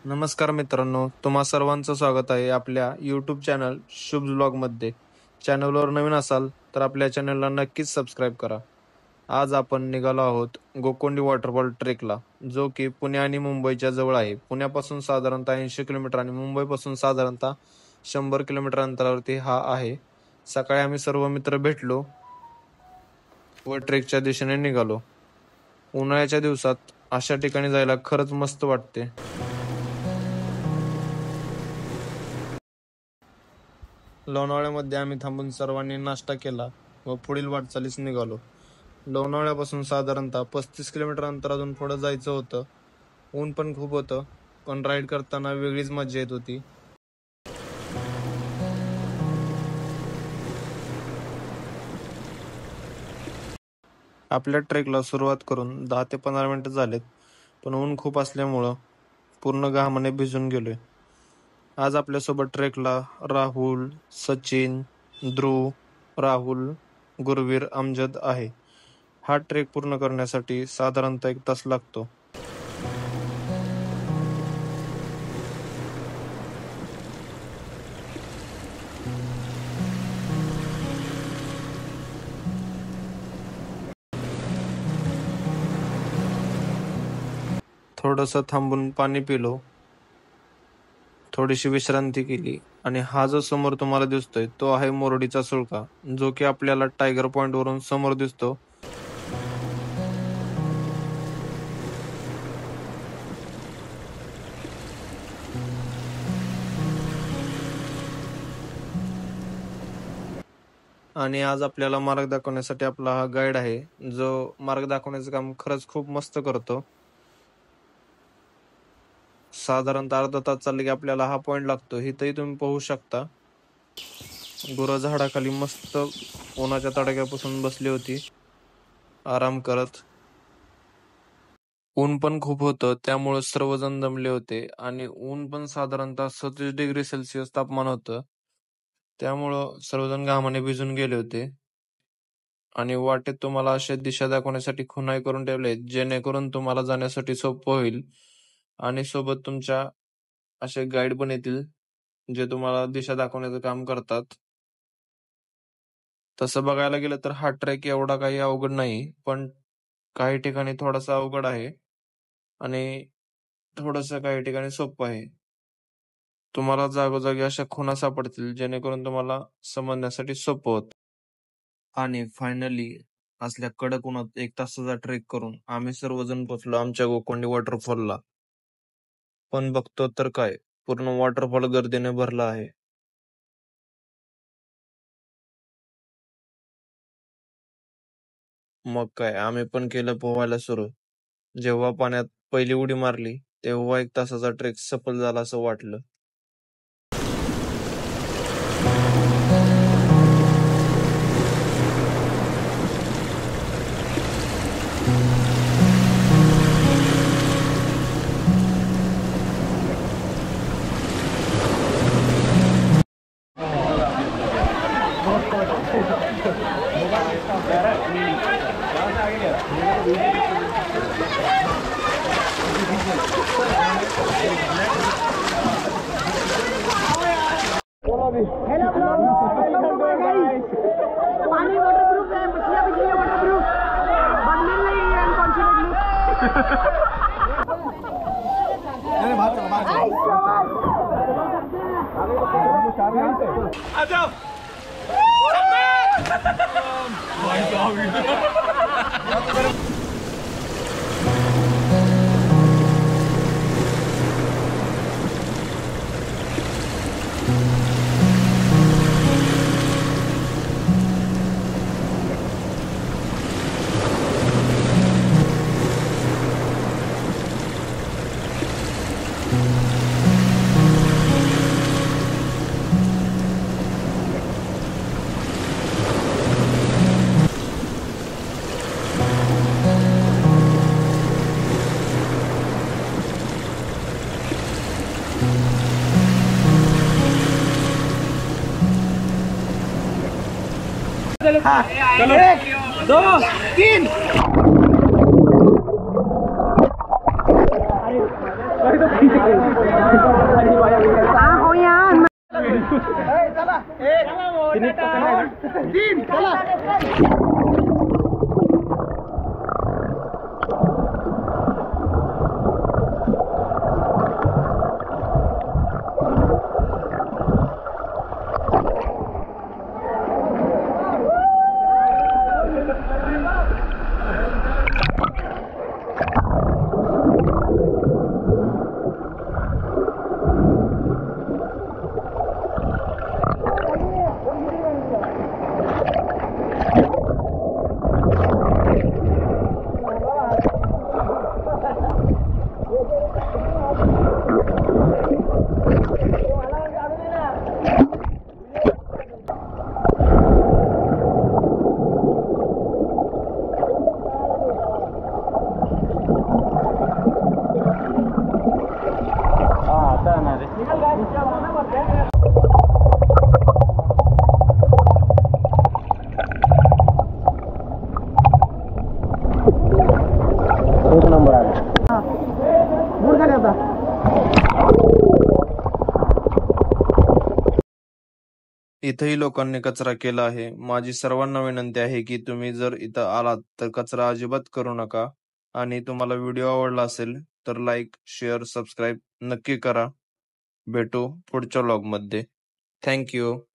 नमस्कार मित्रांनो, तुम्हा सर्वांचं स्वागत आहे आपल्या यूट्यूब चॅनल शुभ ब्लॉगमध्ये. चॅनलवर नवीन असाल तर आपल्या चॅनलला नक्कीच सबस्क्राईब करा. आज आपण निघालो आहोत गोकोंडी वॉटरफॉल ट्रेकला, जो की पुणे आणि मुंबईच्या जवळ आहे. पुण्यापासून साधारणतः 80 किलोमीटर आणि मुंबईपासून साधारणतः 100 किलोमीटर अंतरावरती हा आहे. सकाळी आम्ही सर्व मित्र भेटलो व ट्रेकच्या दिशेने निघालो. उन्हाळ्याच्या दिवसात अशा ठिकाणी जायला खरंच मस्त वाटते. लोणावळ्यामध्ये आम्ही थांबून सर्वांनी नाश्ता केला व पुढील वाटचालीस निघालो. लोणावळ्यापासून साधारणतः 35 किलोमीटर अंतर अजून पुढे जायचं होतं. ऊन पण खूप होतं, पण राईड करताना वेगळीच मजा येत होती. आपल्या ट्रेकला सुरुवात करून 10 ते 15 मिनिटं झालेत, पण ऊन खूप असल्यामुळं पूर्ण घामाने भिजून गेलोय. आज आपल्यासोबत ट्रेकला राहुल, सचिन, ध्रुव, राहुल, गुरवीर, अमजद आहे. हा ट्रेक पूर्ण करण्यासाठी साधारणतः 1 तास लागतो. थोडंसं थांबून पाणी पिलो, थोडीशी विश्रांती केली आणि हा जो समोर तुम्हाला दिसतोय तो आहे मोरडीचा सुळका, जो की आपल्याला टायगर पॉइंट वरून समोर दिसतो. आणि आज आपल्याला मार्ग दाखवण्यासाठी आपला हा गाईड आहे, जो मार्ग दाखवण्याचं काम खरंच खूप मस्त करतो. साधारणतः अर्धा तास चालले की आपल्याला हा पॉइंट लागतो. इथंही तुम्ही पाहू शकता, गुरं झाडाखाली मस्त उन्हाच्या तडाख्यापासून बसली होती आराम करत. ऊन पण खूप होतं, त्यामुळे सर्वजण दमले होते आणि ऊन पण साधारणतः 37 डिग्री सेल्सिअस तापमान होतं. त्यामुळं सर्वजण घामाने भिजून गेले होते. आणि वाटेत तुम्हाला अशा दिशा दाखवण्यासाठी खुणाई करून ठेवले, जेणेकरून तुम्हाला जाण्यासाठी सोपं होईल. आणि सोबत तुमच्या असे गाईड पण येतील, जे तुम्हाला दिशा दाखवण्याचं काम करतात. तसं बघायला गेलं तर हा ट्रेक एवढा काही अवघड नाही, पण काही ठिकाणी थोडासा अवघड आहे आणि थोडंसं काही ठिकाणी सोपं आहे. तुम्हाला जागोजागी अशा खुणा सापडतील, जेणेकरून तुम्हाला समजण्यासाठी सोपं होतं. आणि फायनली असल्या कडक उन्हात 1 तासाचा ट्रेक करून आम्ही सर्वजण पोहोचलो आमच्या गोकोंडी वॉटरफॉलला. पण बघतो तर काय, पूर्ण वॉटरफॉल गर्दीने भरला आहे. मग काय, आम्ही पण केलं पोहायला सुरू. जेव्हा पाण्यात पहिली उडी मारली, तेव्हा 1 तासाचा ट्रेक सफल झाला असं वाटलं. हेलो गाइस, पानी वाटरप्रूफ है, मछलियां भी चाहिए वाटरप्रूफ, बट मिल नहीं है अनफॉर्चुनेटली। आ जाओ हाँ, 1 2 3 अरे Ako yan. इथेही लोकांनी कचरा केला आहे. माझी सर्वांना विनंती आहे की तुम्ही जर इथं आलात तर कचरा अजिबात करू नका. आणि तुम्हाला व्हिडिओ आवडला असेल तर लाईक, शेअर, सबस्क्राईब नक्की करा. भेटू पुढच्या व्लॉगमध्ये. Thank you.